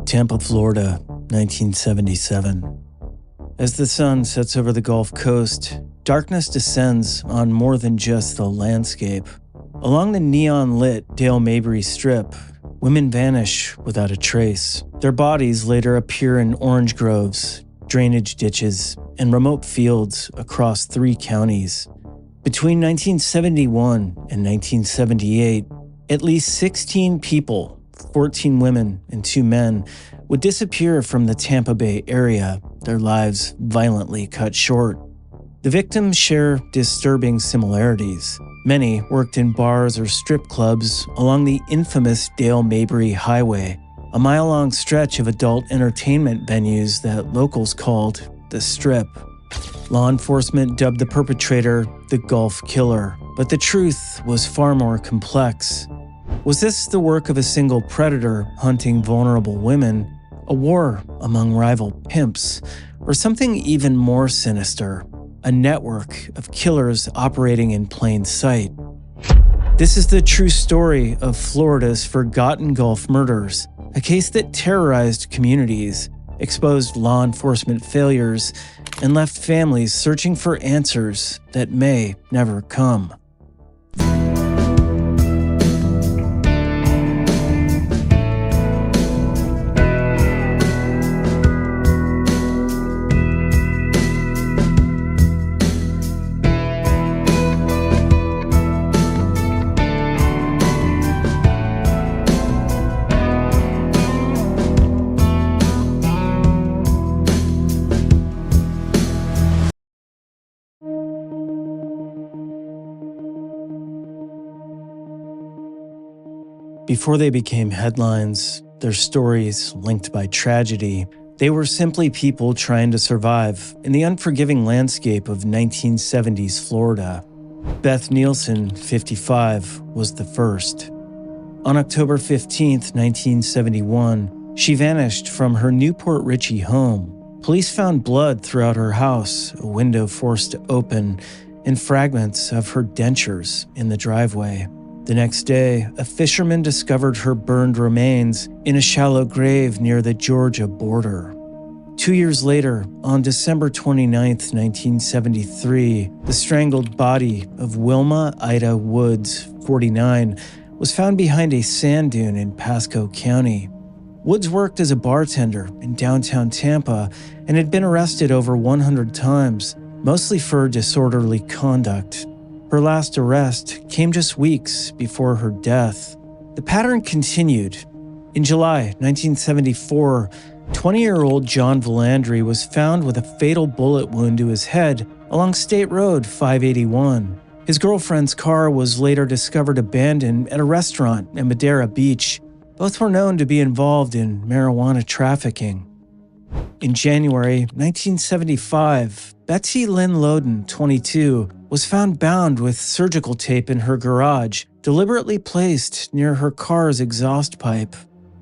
Tampa, Florida, 1977. As the sun sets over the Gulf Coast, darkness descends on more than just the landscape. Along the neon-lit Dale Mabry Strip, women vanish without a trace. Their bodies later appear in orange groves, drainage ditches, and remote fields across 3 counties. Between 1971 and 1978, at least 16 people, 14 women and 2 men, would disappear from the Tampa Bay area, their lives violently cut short. The victims share disturbing similarities. Many worked in bars or strip clubs along the infamous Dale Mabry Highway, a mile-long stretch of adult entertainment venues that locals called the Strip. Law enforcement dubbed the perpetrator the Gulf Killer, but the truth was far more complex. Was this the work of a single predator hunting vulnerable women, a war among rival pimps, or something even more sinister, a network of killers operating in plain sight? This is the true story of Florida's forgotten Gulf murders, a case that terrorized communities, exposed law enforcement failures, and left families searching for answers that may never come. Before they became headlines, their stories linked by tragedy, they were simply people trying to survive in the unforgiving landscape of 1970s Florida. Beth Nielsen, 55, was the first. On October 15, 1971, she vanished from her Newport Richey home. Police found blood throughout her house, a window forced open, and fragments of her dentures in the driveway. The next day, a fisherman discovered her burned remains in a shallow grave near the Georgia border. 2 years later, on December 29, 1973, the strangled body of Wilma Ida Woods, 49, was found behind a sand dune in Pasco County. Woods worked as a bartender in downtown Tampa and had been arrested over 100 times, mostly for disorderly conduct. Her last arrest came just weeks before her death. The pattern continued. In July 1974, 20-year-old John Valandry was found with a fatal bullet wound to his head along State Road 581. His girlfriend's car was later discovered abandoned at a restaurant at Madeira Beach. Both were known to be involved in marijuana trafficking. In January 1975, Betsy Lynn Loden, 22, was found bound with surgical tape in her garage, deliberately placed near her car's exhaust pipe.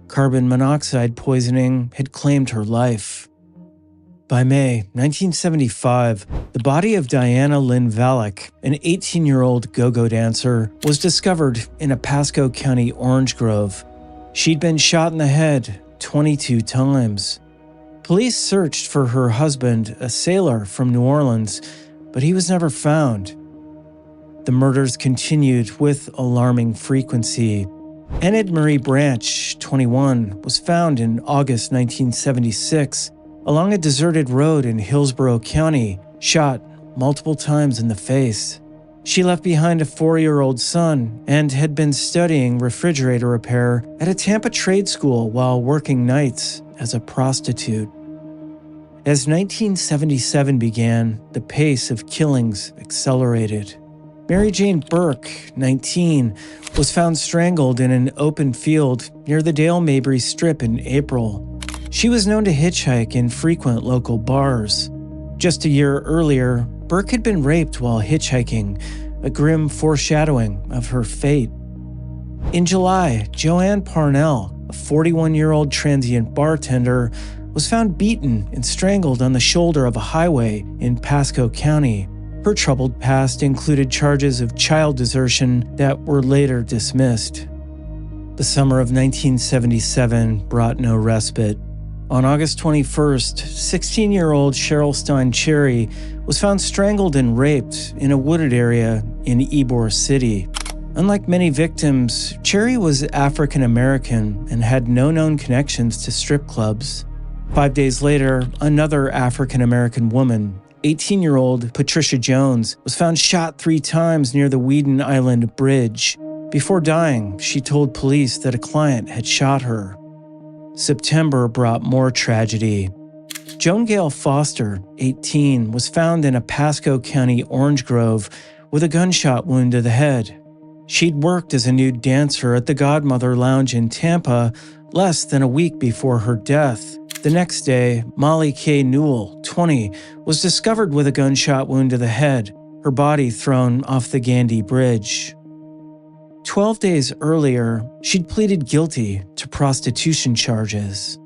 Carbon monoxide poisoning had claimed her life. By May 1975, the body of Diana Lynn Valek, an 18-year-old go-go dancer, was discovered in a Pasco County orange grove. She'd been shot in the head 22 times. Police searched for her husband, a sailor from New Orleans, but he was never found. The murders continued with alarming frequency. Enid Marie Branch, 21, was found in August 1976 along a deserted road in Hillsborough County, shot multiple times in the face. She left behind a 4-year-old son and had been studying refrigerator repair at a Tampa trade school while working nights as a prostitute. As 1977 began, the pace of killings accelerated. Mary Jane Burke, 19, was found strangled in an open field near the Dale Mabry Strip in April. She was known to hitchhike in frequent local bars. Just a year earlier, Burke had been raped while hitchhiking, a grim foreshadowing of her fate. In July, Joanne Parnell, a 41-year-old transient bartender, was found beaten and strangled on the shoulder of a highway in Pasco County. Her troubled past included charges of child desertion that were later dismissed. The summer of 1977 brought no respite. On August 21st, 16-year-old Cheryl Stein Cherry was found strangled and raped in a wooded area in Ybor City. Unlike many victims, Cherry was African American and had no known connections to strip clubs. 5 days later, another African American woman, 18-year-old Patricia Jones, was found shot 3 times near the Weeden Island Bridge. Before dying, she told police that a client had shot her. September brought more tragedy. Joan Gail Foster, 18, was found in a Pasco County orange grove with a gunshot wound to the head. She'd worked as a nude dancer at the Godmother Lounge in Tampa less than a week before her death. The next day, Molly K. Newell, 20, was discovered with a gunshot wound to the head, her body thrown off the Gandy Bridge. 12 days earlier, she'd pleaded guilty to prostitution charges.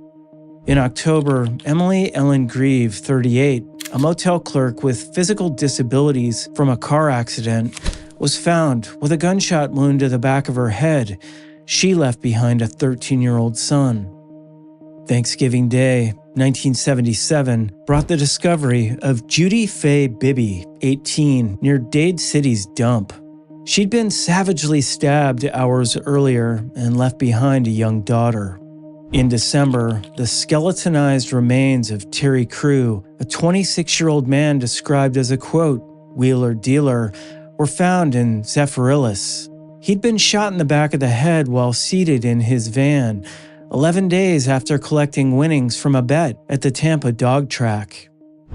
In October, Emily Ellen Grieve, 38, a motel clerk with physical disabilities from a car accident, was found with a gunshot wound to the back of her head. She left behind a 13-year-old son. Thanksgiving Day, 1977, brought the discovery of Judy Faye Bibby, 18, near Dade City's dump. She'd been savagely stabbed hours earlier and left behind a young daughter. In December, the skeletonized remains of Terry Crew, a 26-year-old man described as a, quote, wheeler dealer, were found in Zephyrillus. He'd been shot in the back of the head while seated in his van, 11 days after collecting winnings from a bet at the Tampa dog track.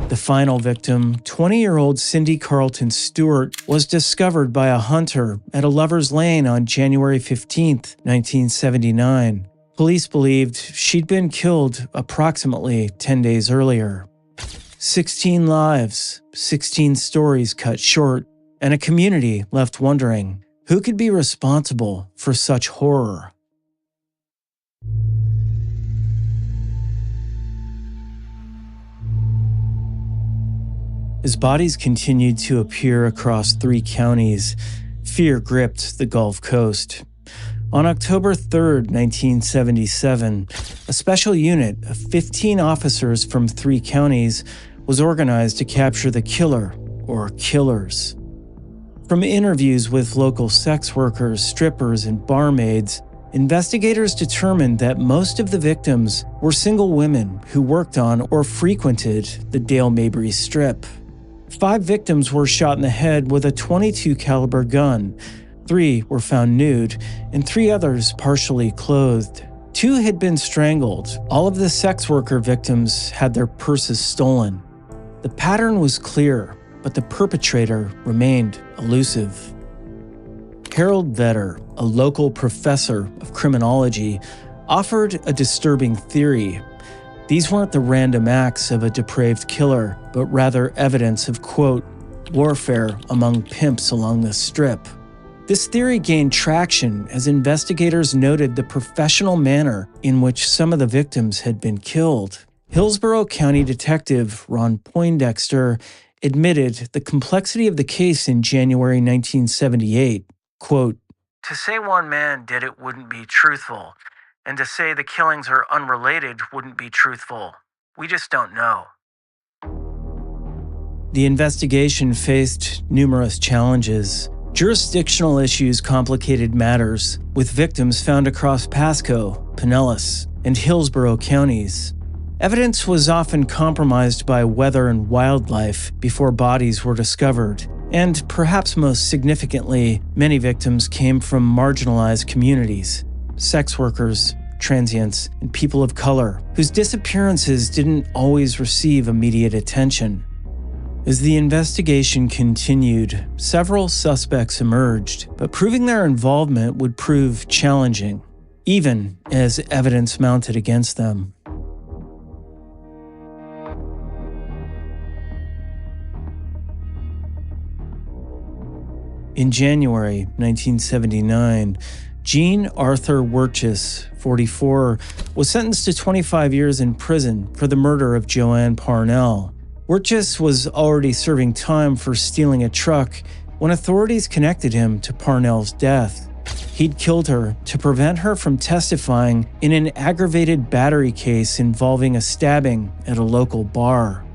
The final victim, 20-year-old Cindy Carlton Stewart, was discovered by a hunter at a lover's lane on January 15, 1979. Police believed she'd been killed approximately 10 days earlier. 16 lives, 16 stories cut short, and a community left wondering who could be responsible for such horror. As bodies continued to appear across 3 counties, fear gripped the Gulf Coast. On October 3, 1977, a special unit of 15 officers from 3 counties was organized to capture the killer, or killers. From interviews with local sex workers, strippers, and barmaids, investigators determined that most of the victims were single women who worked on or frequented the Dale Mabry Strip. 5 victims were shot in the head with a .22 caliber gun, 3 were found nude, and 3 others partially clothed. 2 had been strangled. All of the sex worker victims had their purses stolen. The pattern was clear, but the perpetrator remained elusive. Harold Vetter, a local professor of criminology, offered a disturbing theory. These weren't the random acts of a depraved killer, but rather evidence of, quote, warfare among pimps along the strip. This theory gained traction as investigators noted the professional manner in which some of the victims had been killed. Hillsborough County Detective Ron Poindexter admitted the complexity of the case in January 1978, quote, to say one man did it wouldn't be truthful, and to say the killings are unrelated wouldn't be truthful. We just don't know. The investigation faced numerous challenges. Jurisdictional issues complicated matters, with victims found across Pasco, Pinellas, and Hillsborough counties. Evidence was often compromised by weather and wildlife before bodies were discovered, and perhaps most significantly, many victims came from marginalized communities, sex workers, transients, and people of color, whose disappearances didn't always receive immediate attention. As the investigation continued, several suspects emerged, but proving their involvement would prove challenging, even as evidence mounted against them. In January 1979, Gene Arthur Wirtjes, 44, was sentenced to 25 years in prison for the murder of Joanne Parnell. Wirtjes was already serving time for stealing a truck when authorities connected him to Parnell's death. He'd killed her to prevent her from testifying in an aggravated battery case involving a stabbing at a local bar.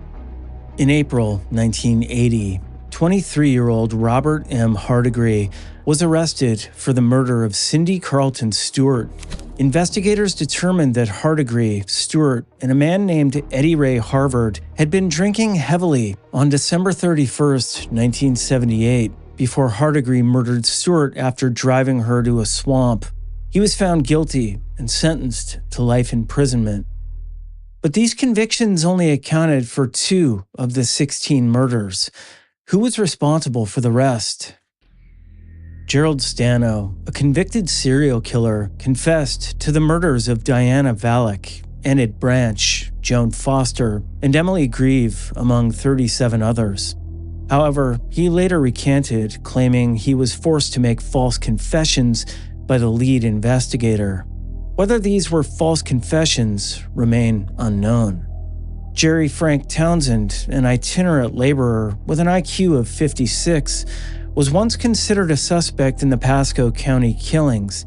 In April 1980, 23-year-old Robert M. Hardigree was arrested for the murder of Cindy Carlton Stewart. Investigators determined that Hardigree, Stewart, and a man named Eddie Ray Harvard had been drinking heavily on December 31, 1978, before Hardigree murdered Stewart after driving her to a swamp. He was found guilty and sentenced to life imprisonment. But these convictions only accounted for 2 of the 16 murders. Who was responsible for the rest? Gerald Stano, a convicted serial killer, confessed to the murders of Diana Valek, Enid Branch, Joan Foster, and Emily Grieve, among 37 others. However, he later recanted, claiming he was forced to make false confessions by the lead investigator. Whether these were false confessions remain unknown. Jerry Frank Townsend, an itinerant laborer with an IQ of 56, was once considered a suspect in the Pasco County killings.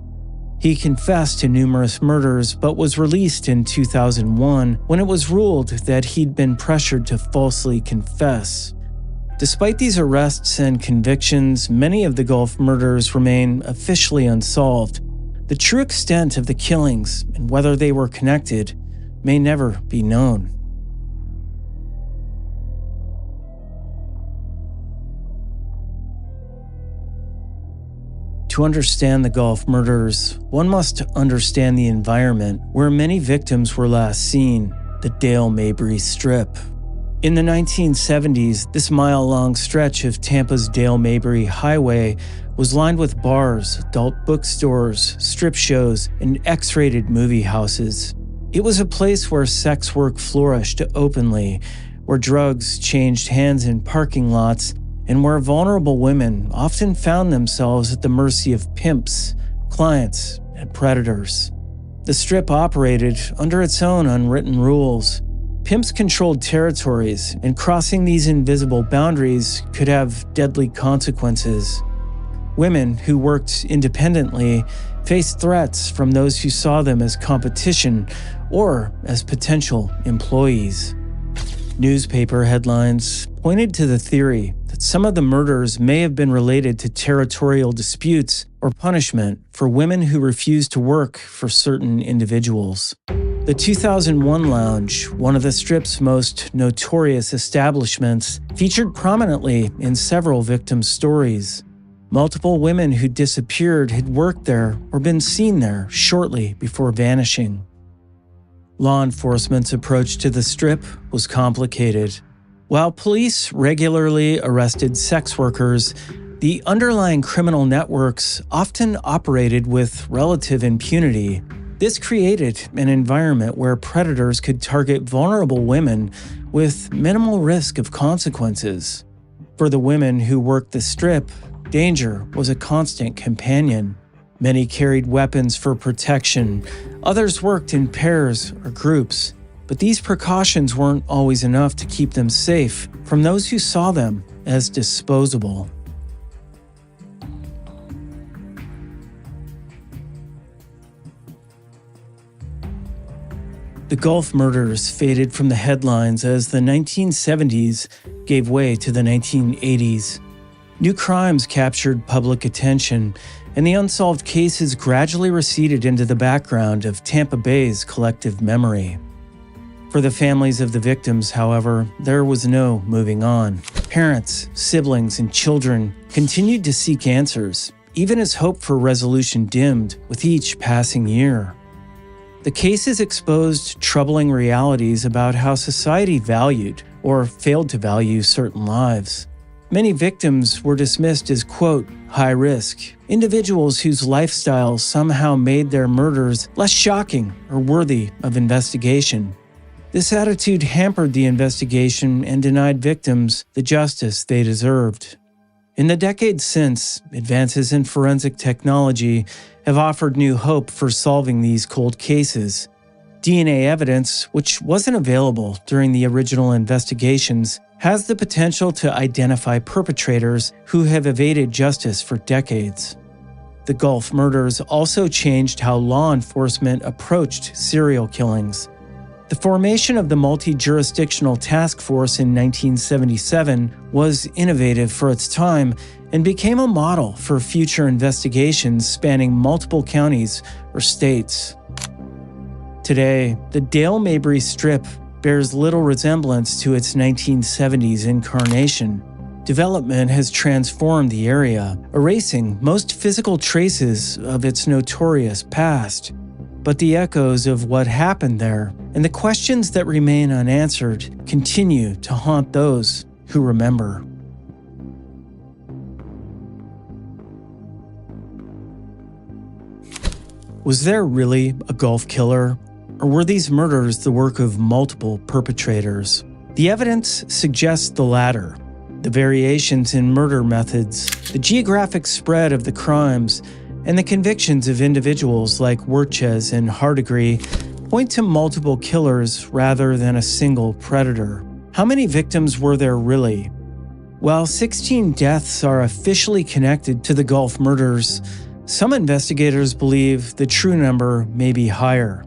He confessed to numerous murders but was released in 2001 when it was ruled that he'd been pressured to falsely confess. Despite these arrests and convictions, many of the Gulf murders remain officially unsolved. The true extent of the killings and whether they were connected may never be known. To understand the Gulf murders, one must understand the environment where many victims were last seen, the Dale Mabry Strip. In the 1970s, this mile-long stretch of Tampa's Dale Mabry Highway was lined with bars, adult bookstores, strip shows, and X-rated movie houses. It was a place where sex work flourished openly, where drugs changed hands in parking lots, and where vulnerable women often found themselves at the mercy of pimps, clients, and predators. The strip operated under its own unwritten rules. Pimps controlled territories, and crossing these invisible boundaries could have deadly consequences. Women who worked independently faced threats from those who saw them as competition or as potential employees. Newspaper headlines pointed to the theory that some of the murders may have been related to territorial disputes or punishment for women who refused to work for certain individuals. The 2001 Lounge, one of the Strip's most notorious establishments, featured prominently in several victims' stories. Multiple women who disappeared had worked there or been seen there shortly before vanishing. Law enforcement's approach to the Strip was complicated. While police regularly arrested sex workers, the underlying criminal networks often operated with relative impunity. This created an environment where predators could target vulnerable women with minimal risk of consequences. For the women who worked the Strip, danger was a constant companion. Many carried weapons for protection, others worked in pairs or groups, but these precautions weren't always enough to keep them safe from those who saw them as disposable. The Gulf murders faded from the headlines as the 1970s gave way to the 1980s. New crimes captured public attention, and the unsolved cases gradually receded into the background of Tampa Bay's collective memory. For the families of the victims, however, there was no moving on. Parents, siblings, and children continued to seek answers, even as hope for resolution dimmed with each passing year. The cases exposed troubling realities about how society valued or failed to value certain lives. Many victims were dismissed as, quote, high risk, individuals whose lifestyles somehow made their murders less shocking or worthy of investigation. This attitude hampered the investigation and denied victims the justice they deserved. In the decades since, advances in forensic technology have offered new hope for solving these cold cases. DNA evidence, which wasn't available during the original investigations, has the potential to identify perpetrators who have evaded justice for decades. The Gulf murders also changed how law enforcement approached serial killings. The formation of the Multi-Jurisdictional Task Force in 1977 was innovative for its time and became a model for future investigations spanning multiple counties or states. Today, the Dale Mabry Strip bears little resemblance to its 1970s incarnation. Development has transformed the area, erasing most physical traces of its notorious past. But the echoes of what happened there and the questions that remain unanswered continue to haunt those who remember. Was there really a Gulf killer, or were these murders the work of multiple perpetrators? The evidence suggests the latter. The variations in murder methods, the geographic spread of the crimes, and the convictions of individuals like Wirtjes and Hardegree point to multiple killers rather than a single predator. How many victims were there really? While 16 deaths are officially connected to the Gulf murders, some investigators believe the true number may be higher.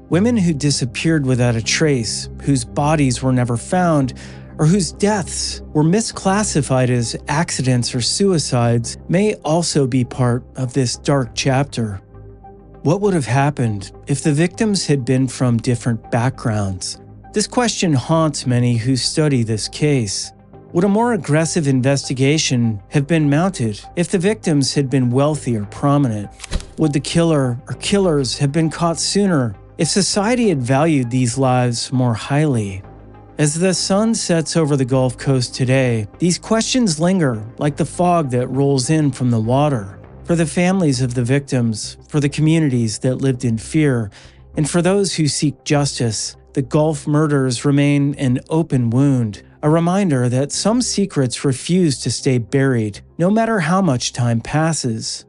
Women who disappeared without a trace, whose bodies were never found, or whose deaths were misclassified as accidents or suicides may also be part of this dark chapter. What would have happened if the victims had been from different backgrounds? This question haunts many who study this case. Would a more aggressive investigation have been mounted if the victims had been wealthy or prominent? Would the killer or killers have been caught sooner if society had valued these lives more highly? As the sun sets over the Gulf Coast today, these questions linger like the fog that rolls in from the water. For the families of the victims, for the communities that lived in fear, and for those who seek justice, the Gulf murders remain an open wound, a reminder that some secrets refuse to stay buried, no matter how much time passes.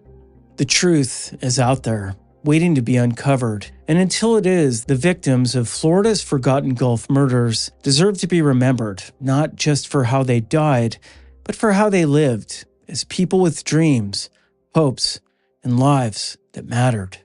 The truth is out there, waiting to be uncovered, and until it is, the victims of Florida's forgotten Gulf murders deserve to be remembered, not just for how they died, but for how they lived, as people with dreams, hopes, and lives that mattered.